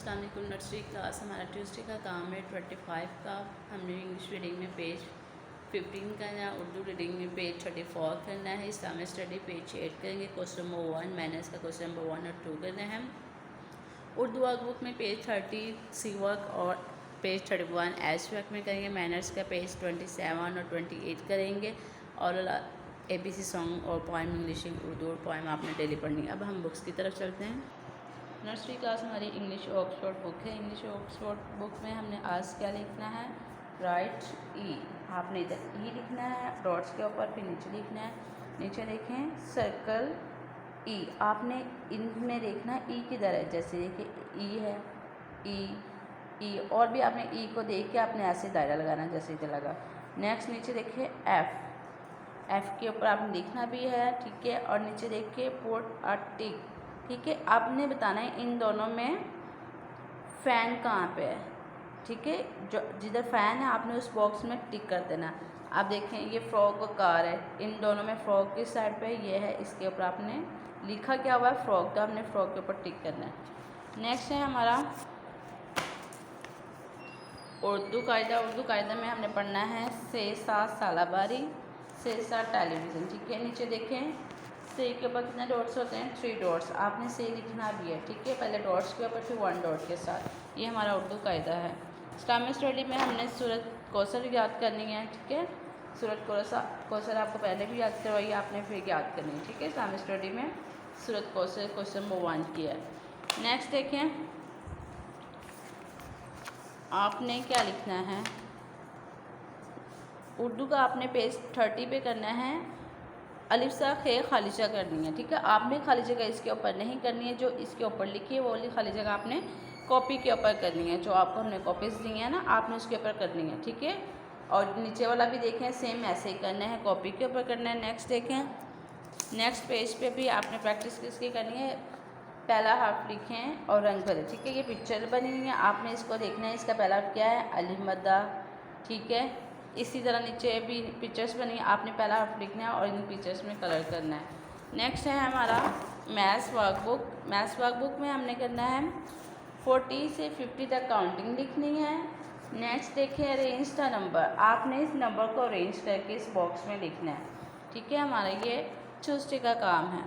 अस्सलाम वालेकुम। Nursery class हमारा ट्यूसडे का काम है 25 का। हमने इंग्लिश रीडिंग में पेज 15 करना है, उर्दू रीडिंग में पेज 34 करना है, इस्लामिक स्टडी पेज 8 करेंगे। क्वेश्चन नंबर 1 मैनर्स का क्वेश्चन नंबर 1 और 2 करना है। उर्दू वर्कबुक में पेज 30 सी वर्क और पेज 31 एस वर्क में करेंगे। मैनर्स का पेज 27 और 28 करेंगे। और ABC सॉन्ग और पोइम इंग्लिश उर्दू और पोइम आपने डेली पढ़नी है। अब हम बुक्स की तरफ चलते हैं। नर्सरी क्लास हमारी इंग्लिश ऑक्सफोर्ड बुक है। इंग्लिश ऑक्सफोर्ड बुक में हमने आज क्या लिखना है, राइट ई। आपने इधर ई लिखना है डॉट्स के ऊपर, फिर नीचे लिखना है। नीचे देखें सर्कल ई, आपने इनमें देखना है ई किधर है। जैसे देखिए ई है, ई और भी आपने ई को देख के आपने ऐसे दायरा लगाना जैसे इधर लगा। नेक्स्ट नीचे देखिए एफ के ऊपर आपने लिखना भी है, ठीक है। और नीचे देखिए पुट अ टिक, ठीक है। आपने बताना है इन दोनों में फ़ैन कहाँ पे है, ठीक है। जो जिधर फ़ैन है आपने उस बॉक्स में टिक कर देना। आप देखें ये फ्रॉक और कार है, इन दोनों में फ्रॉक की साइड पे ये है, इसके ऊपर आपने लिखा क्या हुआ है फ्रॉक, तो आपने फ्रॉक के ऊपर टिक करना है। नेक्स्ट है हमारा उर्दू कायदा। उर्दू कायदा में हमने पढ़ना है से सा सालाबारी, से सा टेलीविज़न, ठीक है। नीचे देखें से के ऊपर कितने डॉट्स होते हैं, 3 डॉट्स। आपने से लिखना भी है, ठीक है। पहले डॉट्स के ऊपर फिर 1 डॉट के साथ। ये हमारा उर्दू कायदा है। इस्लामिक स्टडी में हमने सूरत कौसर याद करनी है, ठीक है। सूरत कौसर आपको पहले भी याद करवाई, आपने फिर याद करनी है, ठीक है। इस्लामिक स्टडी में सूरत कौसर क्वेश्चन नंबर 1 किया है। नेक्स्ट देखें आपने क्या लिखना है, उर्दू का आपने पेज 30 पे करना है। अलिफ सा खे खाली जगह करनी है, ठीक है। आपने खाली जगह इसके ऊपर नहीं करनी है, जो इसके ऊपर लिखी है वो वाली खाली जगह आपने कॉपी के ऊपर करनी है। जो आपको हमने कॉपीज़ दी हैं ना, आपने उसके ऊपर करनी है, ठीक है। और नीचे वाला भी देखें सेम ऐसे ही करना है, कॉपी के ऊपर करना है। नेक्स्ट देखें, नेक्स्ट पेज पे भी आपने प्रैक्टिस किसकी करनी है, पहला हर्फ लिखें और रंग भरें, ठीक है। ये पिक्चर बनी हुई है, आपने इसको देखना है। इसका पहला हर्फ क्या है, अलिफ मद्दा, ठीक है। इसी तरह नीचे भी पिक्चर्स बनी है, आपने पहला हर्फ लिखना है और इन पिक्चर्स में कलर करना है। नेक्स्ट है हमारा मैथ्स वर्कबुक। मैथ्स वर्कबुक में हमने करना है 40 से 50 तक काउंटिंग लिखनी है। नेक्स्ट देखिए अरेंज द नंबर, आपने इस नंबर को अरेंज करके इस बॉक्स में लिखना है, ठीक है। हमारा ये ट्यूसडे का काम है।